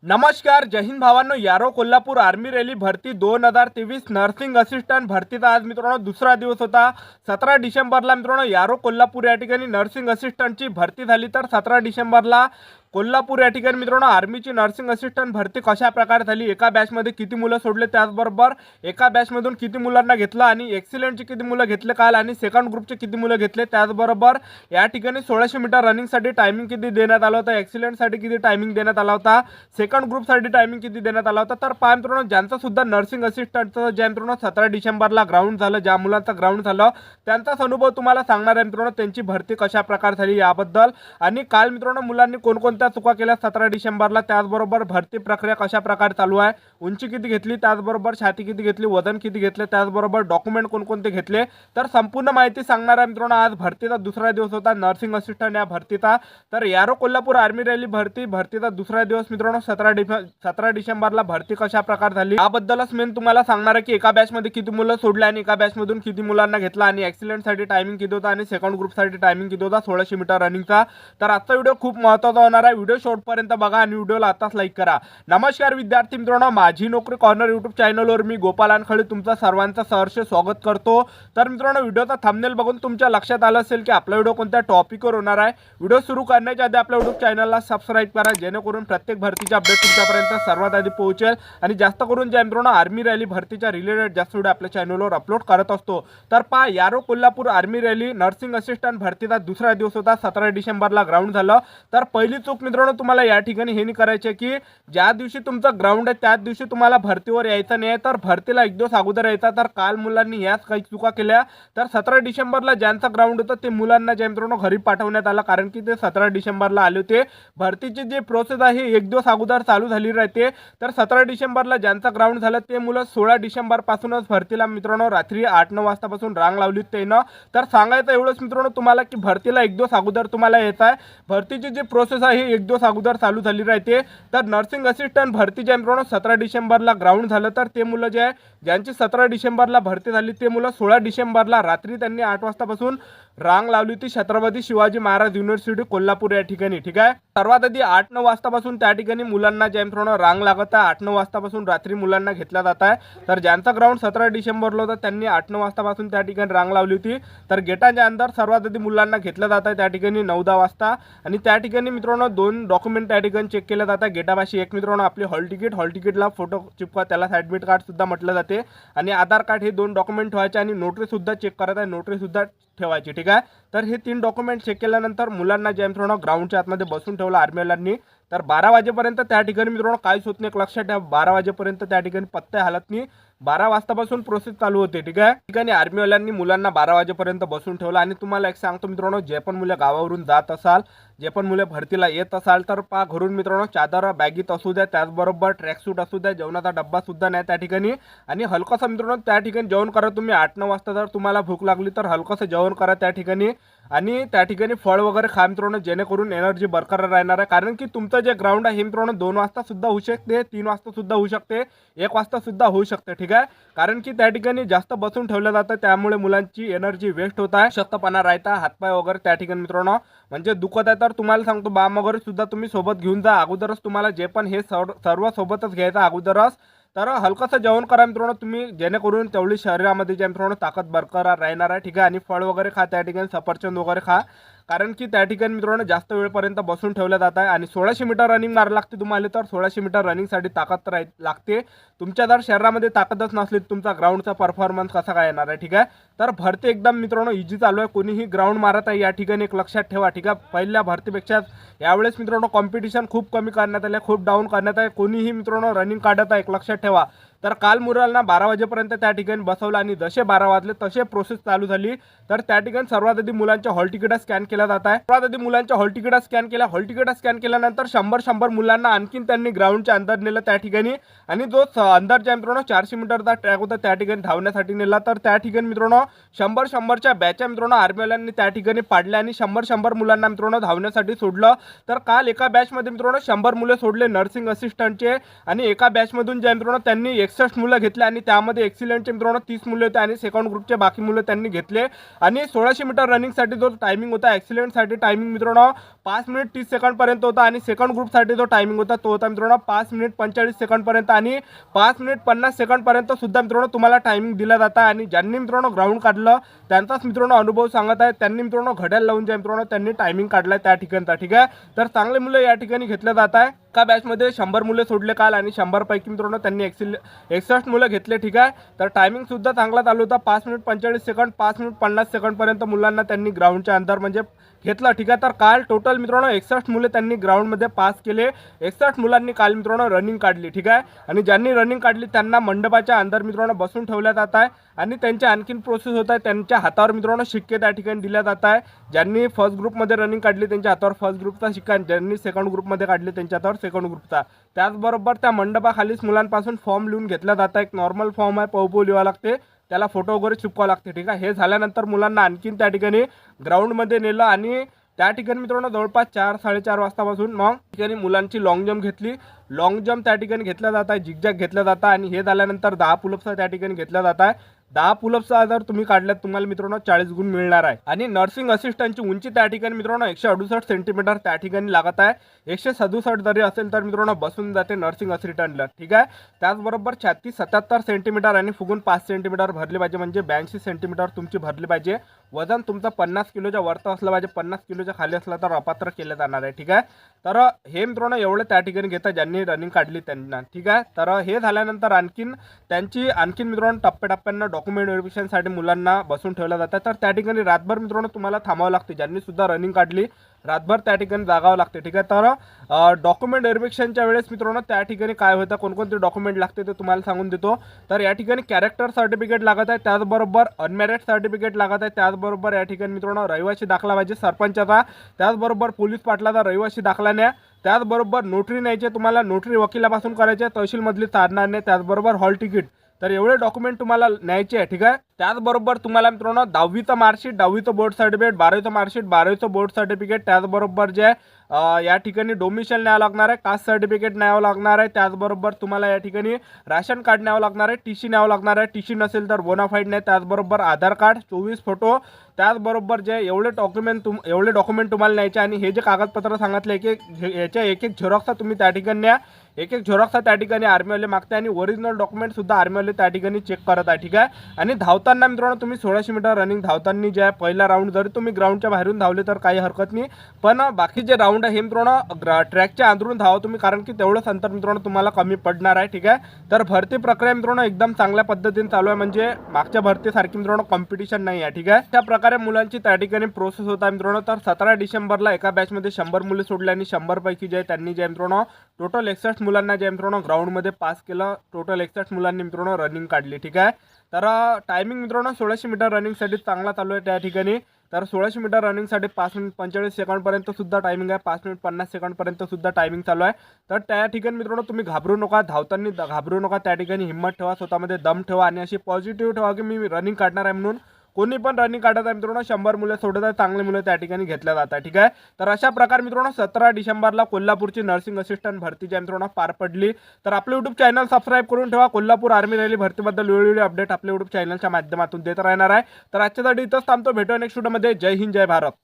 नमस्कार, जय हिंद भावांनो. यारो कोल्हापूर आर्मी रॅली भरती 2023 नर्सिंग असिस्टंट भरतीचा आज मित्रांनो दुसरा दिवस होता. 17 डिसेंबरला मित्रांनो यारो कोल्हापूर या ठिकाणी नर्सिंग असिस्टंटची भरती झाली. तर 17 डिसेंबरला कोल्हापूर या ठिकाणी मित्रांनो आर्मीची नर्सिंग असिस्टंट भरती कशा प्रकारे झाली, एका बॅचमध्ये किती मुलं सोडले, त्याचबरोबर एका बॅचमधून किती मुलांना घेतलं आणि एक्सिलेंटचे किती मुलं घेतले काल आणि सेकंड ग्रुपचे किती मुलं घेतले, त्याचबरोबर या ठिकाणी 1600 मीटर रनिंगसाठी टायमिंग किती देण्यात आलं होतं, एक्सिलेंटसाठी किती टायमिंग देण्यात आला होता, सेकंड ग्रुपसाठी टायमिंग किती देण्यात आला होता. तर पहा मित्रांनो, ज्यांचा सुद्धा नर्सिंग असिस्टंटचं ज्या मित्रांनो 17 डिसेंबरला ग्राउंड झालं, ज्या मुलांचं ग्राउंड झालं त्यांचाच अनुभव तुम्हाला सांगणार आहे मित्रांनो, त्यांची भरती कशा प्रकारे झाली याबद्दल. आणि काल मित्रांनो मुलांनी कोणकोणत्या चुका केल्या 17 डिसेंबरला, त्याचबरोबर भरती प्रक्रिया कशा प्रकारे चालू आहे, उंची किती घेतली, त्याचबरोबर छाती किती घेतली, वजन किती घेतले, त्याचबरोबर डॉक्युमेंट कोणकोणते घेतले, तर संपूर्ण माहिती सांगणार आहे मित्रांनो. आज भरतीचा दुसरा दिवस होता नर्सिंग असिस्टंट या भरतीचा. तर यारो कोल्हापूर आर्मी रॅली भरतीचा दुसरा दिवस मित्रांनो 17 डिसेंबरला भरती कशा प्रकारे झाली याबद्दलच मी तुम्हाला सांगणार आहे की एका बॅचमध्ये किती मुलं सोडले आणि एका बॅचमधून किती मुलांना घेतला आणि ॲक्सिलेंटसाठी टायमिंग किती होता आणि सेकंड ग्रुपसाठी टायमिंग किती होता 1600 मीटर रनिंगचा. तर आजचा व्हिडिओ खूप महत्त्वाचा होणार आहे. व्हिडिओ शेवटपर्यंत बघा आणि व्हिडिओला आताच लाईक करा. नमस्कार विद्यार्थी मित्रांनो, माझी नोकरी कॉर्नर यूट्यूब चॅनलवर मी गोपाल अनखळे तुमचं सर्वांचं सहर्ष स्वागत करतो. तर मित्रांनो, व्हिडिओचा थंबनेल बघून तुमच्या लक्षात आलं असेल की आपला व्हिडिओ कोणत्या टॉपिकवर होणार आहे. व्हिडिओ सुरू करण्याच्या आधी आपल्या यूट्यूब चॅनलला सबस्क्राईब करा, जेणेकरून प्रत्येक भरतीचे अपडेट तुमच्यापर्यंत सर्वात आधी पोहोचेल. आणि जास्त करून ज्या मित्रांनो आर्मी रॅली भरतीच्या रिलेटेड जास्त व्हिडिओ आपल्या चॅनलवर अपलोड करत असतो. तर पहा, यारो Kolhapur army rally nursing assistant भरतीचा दुसरा दिवस होता. 17 डिसेंबरला ग्राउंड झालं. तर पहिली चूक मित्रांनो तुम्हाला या ठिकाणी हे नाही करायचे की ज्या दिवशी तुमचं ग्राउंड आहे त्याच दिवशी तुम्हाला भरतीवर यायचं नाही, तर भरतीला एक दिवस अगोदर यायचा. तर काल मुलांनी याच काही चुका केल्या. तर 17 डिसेंबरला ज्यांचं ग्राउंड होतं ते मुलांना ज्या मित्रांनो घरी पाठवण्यात आलं, कारण की ते 17 डिसेंबरला आले होते. भरतीची जी प्रोसेस आहे एक दिवस अगोदर चालू झाली राहते. तर 17 डिसेंबरला ज्यांचं ग्राउंड झालं ते मुलं 16 डिसेंबर पासूनच भरतीला मित्रांनो रात्री 8-9 वाजतापासून रांग लावली त्यानं. तर सांगायचं एवढंच मित्रांनो तुम्हाला की भरतीला एक दिवस अगोदर तुम्हाला यायचं आहे. भरतीची जी प्रोसेस आहे एक दिवस अगोदर चालू झाली राहते. तर नर्सिंग असिस्टंट भरती ज्या मित्रांनो 17 डिसेंबरला ग्राउंड झालं, तर ते मुलं जे आहे ज्यांची 17 डिसेंबरला भरती झाली ते मुलं 16 डिसेंबरला रात्री त्यांनी 8 वाजतापासून रांग लावली होती छत्रपती शिवाजी महाराज युनिव्हर्सिटी कोल्हापूर या ठिकाणी. ठीक आहे, सर्वात आधी 8-9 वाजतापासून त्या ठिकाणी मुलांना ज्या मित्रांनो रांग लागत आहे 8-9 वाजतापासून रात्री मुलांना घेतला जात आहे. तर ज्यांचा ग्राउंड 17 डिसेंबरला होता त्यांनी 8-9 वाजतापासून त्या ठिकाणी रांग लावली होती. तर गेटाच्या अंदर सर्वात आधी मुलांना घेतलं जात आहे त्या ठिकाणी 9-10 वाजता. आणि त्या ठिकाणी मित्रांनो 2 डॉक्युमेंट त्या ठिकाणी चेक केले जातात. गेटापाशी एक मित्रांनो आपली हॉल तिकीटला फोटो चिपका, त्याला ॲडमिट कार्ड सुद्धा म्हटलं जाते, आणि आधार कार्ड, हे 2 डॉक्युमेंट ठेवायचे आणि नोटरी सुद्धा चेक करत आहे, नोटरी सुद्धा ठेवायची. ठीक आहे, तर हे 3 डॉक्युमेंट चेक केल्यानंतर मुलांना ज्या मित्रांनो ग्राउंडच्या आतमध्ये बसून ठेवलं आर्मीवाल्यांनी. तर 12 वाजेपर्यंत त्या ठिकाणी मित्रांनो काहीच होत नाही, लक्षात ठेवा 12 वाजेपर्यंत त्या ठिकाणी पत्ते हालत नाही. 12 वाजतापासून प्रोसेस चालू होते. ठीक आहे, ठिकाणी आर्मीवाल्यांनी मुलांना 12 वाजेपर्यंत बसून ठेवलं. आणि तुम्हाला एक सांगतो मित्रांनो, जे पण मुलं गावावरून जात असाल, जे पण मुलं भरतीला येत असाल, तर पहा घरून मित्रांनो चादर बॅगीत असू द्या, त्याचबरोबर ट्रॅकसूट असू द्या, जेवणाचा डब्बा सुद्धा नाही त्या ठिकाणी. आणि हलकंसं मित्रांनो त्या ठिकाणी जेवण करा. तुम्ही 8-9 वाजता जर तुम्हाला भूक लागली तर हलकंसं जेवण करा त्या ठिकाणी. आणि त्या ठिकाणी फळ वगैरे खा मित्रांनो, जेणेकरून एनर्जी बरकरार राहणार आहे. कारण की तुमचं जे ग्राउंड आहे हे मित्रांनो 2 वाजता सुद्धा होऊ शकते, 3 वाजता सुद्धा होऊ शकते, 1 वाजता सुद्धा होऊ शकते. ठीक आहे, कारण की त्या ठिकाणी जास्त बसून ठेवलं जातं, त्यामुळे मुलांची एनर्जी वेस्ट होत आहे, शक्तपणा राहता, हातपाय वगैरे त्या ठिकाणी मित्रांनो म्हणजे दुखत आहे. तर तुम्हाला सांगतो बाम वगैरे सुद्धा तुम्ही सोबत घेऊन जा अगोदरच. तुम्हाला जे पण हे सर्व सोबतच घ्यायचं अगोदरच. तर हलकंसं जेवण करा मित्रांनो तुम्ही, जेणेकरून तेवढी शरीरामध्ये ज्या मित्रांनो ताकद बरकरार राहणार आहे. ठीक आहे, आणि फळ वगैरे खा त्या ठिकाणी, सफरचंद वगैरे खा, कारण की त्या ठिकाणी मित्रांनो जास्त वेळपर्यंत बसून ठेवलं जात आहे. आणि 1600 मीटर रनिंग मारायला लागते तुम्हाला. तर 1600 मीटर रनिंगसाठी ताकद लागते. तुमच्या जर शरीरामध्ये ताकदच नसली तुमचा ग्राउंडचा परफॉर्मन्स कसा काय येणार आहे. ठीक आहे, तर भरती एकदम मित्रांनो इझी चालू आहे. कोणीही ग्राउंड मारत आहे या ठिकाणी एक लक्षात ठेवा. ठीक आहे, पहिल्या भरतीपेक्षा यावेळेस मित्रांनो कॉम्पिटिशन खूप कमी करण्यात आले, खूप डाऊन करण्यात आहे. कोणीही मित्रांनो रनिंग काढत आहे एक लक्षात ठेवा. तर काल मुलांना 12 वाजेपर्यंत त्या ठिकाणी बसवलं आणि जसे 12 वाजले तसे प्रोसेस चालू झाली. तर त्या ठिकाणी सर्वात आधी मुलांच्या हॉल तिकीट स्कॅन केला जात आहे. सर्वात आधी मुलांच्या हॉल तिकीट स्कॅन केल्या. हॉल तिकीट स्कॅन केल्यानंतर 100 मुलांना आणखीन त्यांनी ग्राउंडच्या अंदर नेलं त्या ठिकाणी. आणि जो अंदरच्या मित्रांनो 400 मीटरचा ट्रॅक होता त्या ठिकाणी धावण्यासाठी नेला. तर त्या ठिकाणी मित्रांनो 100च्या बॅच्या मित्रांनो आर्मीवाल्यांनी त्या ठिकाणी पाडल्या आणि 100 मुलांना मित्रांनो धावण्यासाठी सोडलं. तर काल एका बॅचमध्ये मित्रांनो 100 मुलं सोडले नर्सिंग असिस्टंटचे. आणि एका बॅचमधून ज्या मित्रांनो त्यांनी 61 मुलं घेतले आणि त्यामध्ये एक्सिलेंटचे मित्रांनो 30 मुलं होते आणि सेकंड ग्रुपचे बाकी मुलं त्यांनी घेतले. आणि 1600 मीटर रनिंगसाठी जो टायमिंग होता एक्सिलेंटसाठी टायमिंग मित्रांनो 5 मिनिट 30 सेकंडपर्यंत होता आणि सेकंड ग्रुपसाठी जो टायमिंग होता तो होता मित्रांनो 5 मिनिट 45 सेकंडपर्यंत आणि 5 मिनिट 50 सेकंडपर्यंत सुद्धा मित्रांनो तुम्हाला टायमिंग दिला जात आहे. आणि ज्यांनी मित्रांनो ग्राउंड काढलं त्यांचाच मित्रांनो अनुभव सांगत आहे. त्यांनी मित्रांनो घड्याळ लावून जे मित्रांनो त्यांनी टायमिंग काढलाय त्या ठिकाणचा. ठीक आहे, तर चांगले मुलं या ठिकाणी घेतले जात आहे. एका बॅचमध्ये 100 मुलं सोडले काल आणि 100 पैकी मित्रांनो त्यांनी 61 मुलं घेतले. ठीक आहे, तर टायमिंग सुद्धा चांगला चालू होता. 5 मिनिट 45 सेकंड 5 मिनिट 50 सेकंडपर्यंत मुलांना त्यांनी ग्राउंडच्या अंदर म्हणजे घेतलं. ठीक आहे, तर काल टोटल मित्रांनो 61 मुले त्यांनी ग्राउंडमध्ये पास केले. 61 मुलांनी काल मित्रांनो रनिंग काढली. ठीक आहे, आणि ज्यांनी रनिंग काढली त्यांना मंडपाच्या अंदर मित्रांनो बसून ठेवल्या जात आहे आणि त्यांच्या आणखीन प्रोसेस होत आहे. त्यांच्या हातावर मित्रांनो शिक्के त्या ठिकाणी दिल्या जात आहे. ज्यांनी फर्स्ट ग्रुपमध्ये रनिंग काढली त्यांच्या हातावर फर्स्ट ग्रुपचा शिक्का, ज्यांनी सेकंड ग्रुपमध्ये काढली त्यांच्या हातावर सेकंड ग्रुपचा. त्याचबरोबर त्या मंडपाखालीच मुलांपासून फॉर्म लिहून घेतला जात आहे. एक नॉर्मल फॉर्म आहे, पवपो लिहावं लागते, त्याला फोटो वगैरे चिपकावं लागते. ठीक आहे, हे झाल्यानंतर मुलांना आणखीन त्या ठिकाणी ग्राउंडमध्ये नेलं आणि त्या ठिकाणी मित्रांनो जवळपास 4-4:30 वाजतापासून मग ठिकाणी मुलांची लॉंग जम्प घेतली. लॉंग जम्प त्या ठिकाणी घेतला जात आहे, झिगझॅग घेतला जात आहे आणि हे झाल्यानंतर 10 पुलअप्स त्या ठिकाणी घेतला जात आहे. 10 पुलअप्सचा जर तुम्ही काढल्यात तुम्हाला मित्रांनो 40 गुण मिळणार आहे. आणि नर्सिंग असिस्टंटची उंची त्या ठिकाणी मित्रांनो 168 सेंटीमीटर त्या ठिकाणी लागत आहे. 167 जरी असेल तर मित्रांनो बसून जाते नर्सिंग असिस्टंटला. ठीक आहे, त्याचबरोबर छाती 77 सेंटीमीटर आणि फुगून 5 सेंटीमीटर भरली पाहिजे, म्हणजे 82 सेंटीमीटर तुमची भरली पाहिजे. वजन तुमचं 50 किलोच्या वरतं असलं पाहिजे, 50 किलोच्या खाली असलं तर अपात्र केलं जाणार आहे. ठीक आहे, तर हे मित्रांनो एवढं त्या ठिकाणी घेतात ज्यांनी रनिंग काढली त्यांना. ठीक आहे, तर हे झाल्यानंतर आणखीन मित्रांनो टप्प्याटप्प्यानं डॉक्युमेंट व्हेरिफिकेशनसाठी मुलांना बसून ठेवलं जातं. तर त्या ठिकाणी रातभर मित्रांनो तुम्हाला थांबावं लागते. ज्यांनी सुद्धा रनिंग काढली रातभर त्या ठिकाणी जागावं लागते. ठीक आहे, तर डॉक्युमेंट व्हेरिफिकेशनच्या वेळेस मित्रांनो त्या ठिकाणी काय होतं, कोणकोणते डॉक्युमेंट लागते ते तुम्हाला सांगून देतो. तर या ठिकाणी कॅरेक्टर सर्टिफिकेट लागत आहे, त्याचबरोबर अनमॅरिड सर्टिफिकेट लागत आहे, त्याचबरोबर या ठिकाणी मित्रांनो रहिवासी दाखला पाहिजे सरपंचाचा, त्याचबरोबर पोलीस पाटलाचा रहिवासी दाखला न्या, त्याचबरोबर नोटरी न्यायचे तुम्हाला, नोटरी वकिलापासून करायचे, तहसीलमधली चालणार नाही, त्याचबरोबर हॉल तिकीट. तर एवढे डॉक्युमेंट तुम्हाला न्यायचे आहे. ठीक आहे, त्याचबरोबर तुम्हाला मित्रांनो 10वीचं मार्कशीट, 10वीचं बोर्ड सर्टिफिकेट, 12वीचं मार्कशीट, 12वीचं बोर्ड सर्टिफिकेट, त्याचबरोबर जे या ठिकाणी डोमिसाईल न्यावं लागणार आहे, कास्ट सर्टिफिकेट न्यावं लागणार आहे, त्याचबरोबर तुम्हाला या ठिकाणी राशन कार्ड न्यावं लागणार आहे, टी सी न्यावं लागणार आहे, टी सी नसेल तर बोनाफाईड नाही, त्याचबरोबर आधार कार्ड, 24 फोटो, त्याचबरोबर जे एवढे डॉक्युमेंट तुम्हाला न्यायचे. आणि हे जे कागदपत्र सांगितले याच्या एक झेरॉक्सचा तुम्ही त्या ठिकाणी न्या. एक झेरॉक्सचा त्या ठिकाणी आर्मीवाले मागते आणि ओरिजिनल डॉक्युमेंट सुद्धा आर्मीवाले त्या ठिकाणी चेक करत आहे. ठीक आहे, आणि धावताना मित्रांनो तुम्ही 1600 मीटर रनिंग धावताना जे आहे पहिला राऊंड जरी तुम्ही ग्राउंडच्या बाहेरून धावले तर काही हरकत नाही, पण बाकी जे राऊंड आहे हे मित्रांनो ट्रॅकच्या अंदरून धावा तुम्ही, कारण की तेवढंच अंतर मित्रांनो तुम्हाला कमी पडणार आहे. ठीक आहे, तर भरती प्रक्रिया मित्रांनो एकदम चांगल्या पद्धतीने चालू आहे, म्हणजे मागच्या भरतीसारखी मित्रांनो कॉम्पिटिशन नाही आहे. ठीक आहे, त्या प्रकारे मुलांची त्या ठिकाणी प्रोसेस होता मित्रांनो. तर 17 डिसेंबरला एका बॅचमध्ये 100 मुले सोडले आणि 100 पैकी जे त्यांनी जे मित्रांनो टोटल 61 मुलांना जे मित्रांनो ग्राउंडमध्ये पास केलं. टोटल 61 मुलांनी मित्रांनो रनिंग काढली. ठीक आहे, तर टायमिंग मित्रांनो 1600 मीटर रनिंगसाठी चांगला चालू आहे त्या ठिकाणी. तर 1600 मीटर रनिंगसाठी 5 मिनिट 45 सेकंडपर्यंत सुद्धा टायमिंग आहे, 5 मिनिट 50 सेकंडपर्यंत सुद्धा टायमिंग चालू आहे. तर त्या ठिकाणी मित्रांनो तुम्ही घाबरू नका, धावताना घाबरू नका, त्या ठिकाणी हिंमत ठेवा, स्वतःमध्ये दम ठेवा आणि अशी पॉझिटिव्ह ठेवा की मी रनिंग काढणार आहे म्हणून. कोणी पण रनिंग काढत आहे मित्रांनो, 100 मुलं सोडत आहे, चांगले मुलं त्या ठिकाणी घेतल्या जातात. ठीक आहे, तर अशा प्रकारे मित्रांनो 17 डिसेंबरला कोल्हापूरची नर्सिंग असिस्टंट भरतीची मित्रांनो पार पडली. तर आपले यूट्यूब चॅनल सबस्क्राईब करून ठेवा. कोल्हापूर आर्मी रॅली भरतीबद्दल वेळोवेळी अपडेट आपल्या यूट्यूब चॅनलच्या माध्यमातून देत राहणार आहे. तर आजच्यासाठी इथंच थांबतो, भेटूया नेक्स्ट व्हिडिओमध्ये. जय हिंद, जय भारत.